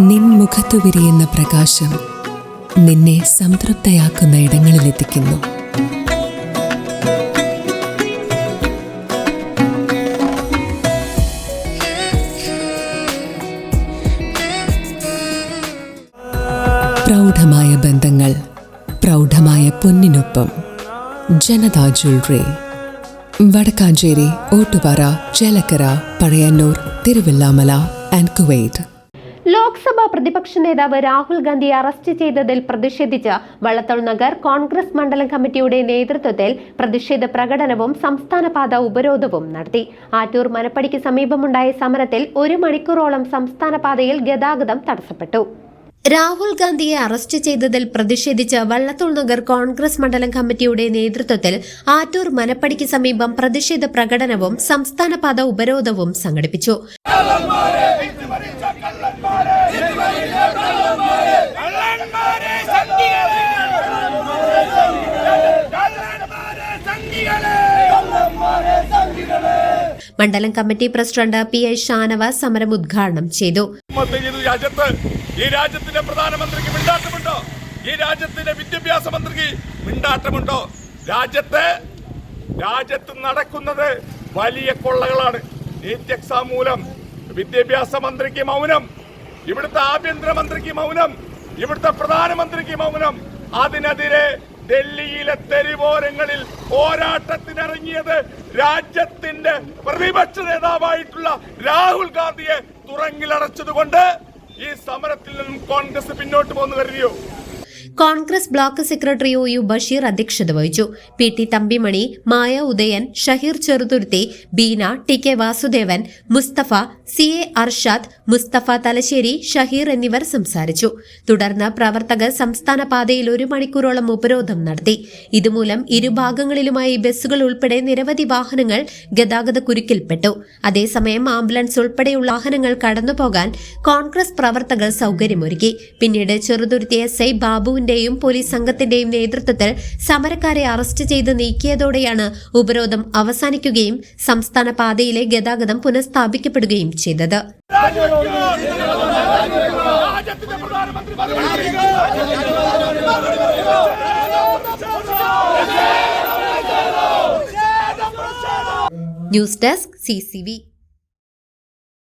നിൻ മുഖത്തു വിരിയുന്ന പ്രകാശം നിന്നെ സംതൃപ്തയാക്കുന്ന ഇടങ്ങളിലെത്തിക്കുന്നു. പ്രൗഢമായ ബന്ധങ്ങൾ, പ്രൗഢമായ പൊന്നിനൊപ്പം. Janata jewellery, Vadakkanchery, Ottupara, Chelakkara, Pazhayannur, Thiruvilwamala and Kuwait. Lok Sabha പ്രതിപക്ഷ നേതാവ് രാഹുൽ ഗാന്ധിയെ അറസ്റ്റ് ചെയ്തതിൽ പ്രതിഷേധിച്ച് വള്ളത്തോൾ നഗർ കോൺഗ്രസ് മണ്ഡലം കമ്മിറ്റിയുടെ നേതൃത്വത്തിൽ പ്രതിഷേധ പ്രകടനവും സംസ്ഥാനപാത ഉപരോധവും നടത്തി. ആറ്റൂർ മനപ്പടിക്ക് സമീപമുണ്ടായ സമരത്തിൽ 1 മണിക്കൂറോളം സംസ്ഥാനപാതയിൽ ഗതാഗതം തടസ്സപ്പെട്ടു. രാഹുൽ ഗാന്ധിയെ അറസ്റ്റ് ചെയ്തതിൽ പ്രതിഷേധിച്ച് വള്ളത്തോൾ നഗർ കോൺഗ്രസ് മണ്ഡലം കമ്മിറ്റിയുടെ നേതൃത്വത്തിൽ ആറ്റൂർ മനപ്പടിക്ക് സമീപം പ്രതിഷേധ പ്രകടനവും സംസ്ഥാനപാത ഉപരോധവും സംഘടിപ്പിച്ചു. മണ്ഡലം കമ്മിറ്റി പ്രസിഡന്റ് PI ഷാനവാസ് സമരം ഉദ്ഘാടനം ചെയ്തു. ഈ രാജ്യത്തിന്റെ പ്രധാനമന്ത്രിക്ക് മിണ്ടാട്ടമുണ്ടോ? ഈ രാജ്യത്തിന്റെ വിദ്യാഭ്യാസ മന്ത്രിക്ക് മിണ്ടാട്ടമുണ്ടോ? രാജ്യത്ത് നടക്കുന്നത് വലിയ കൊള്ളകളാണ്. നീറ്റ് എക്സാം മൂലം വിദ്യാഭ്യാസ മന്ത്രിക്ക് മൗനം, ഇവിടുത്തെ ആഭ്യന്തരമന്ത്രിക്ക് മൗനം, ഇവിടുത്തെ പ്രധാനമന്ത്രിക്ക് മൗനം. അതിനെതിരെ ഡൽഹിയിലെ തെരുവോരങ്ങളിൽ പോരാട്ടത്തിനിറങ്ങിയത് രാജ്യത്തിന്റെ പ്രതിപക്ഷ നേതാവായിട്ടുള്ള രാഹുൽ ഗാന്ധിയെ തുറങ്കിലടച്ചതുകൊണ്ട് ഈ സമരത്തിൽ നിന്നും കോൺഗ്രസ് പിന്നോട്ട് പോകുന്നു കരുതിയോ? Congress block secretary OU Basheer അധ്യക്ഷത വഹിച്ചു. PT തമ്പിമണി, മായ ഉദയൻ, ഷഹീർ ചെറുതുരുത്തി, ബീന, TK വാസുദേവൻ, മുസ്തഫ, CA അർഷാദ്, മുസ്തഫ തലശ്ശേരി, ഷഹീർ എന്നിവർ സംസാരിച്ചു. തുടർന്ന് പ്രവർത്തകർ സംസ്ഥാന പാതയിൽ 1 മണിക്കൂറോളം ഉപരോധം നടത്തി. ഇതുമൂലം ഇരുഭാഗങ്ങളിലുമായി ബസ്സുകൾ ഉൾപ്പെടെ നിരവധി വാഹനങ്ങൾ ഗതാഗത കുരുക്കിൽപ്പെട്ടു. അതേസമയം ആംബുലൻസ് ഉൾപ്പെടെയുള്ള വാഹനങ്ങൾ കടന്നുപോകാൻ കോൺഗ്രസ് പ്രവർത്തകർ സൗകര്യമൊരുക്കി. പിന്നീട് ചെറുതുരുത്തി SI ബാബുവിന്റെയും പോലീസ് സംഘത്തിന്റെയും നേതൃത്വത്തിൽ സമരക്കാരെ അറസ്റ്റ് ചെയ്ത് നീക്കിയതോടെയാണ് ഉപരോധം അവസാനിക്കുകയും സംസ്ഥാന പാതയിലെ ഗതാഗതം പുനഃസ്ഥാപിക്കപ്പെടുകയും ചെയ്തത്. News desk CCV.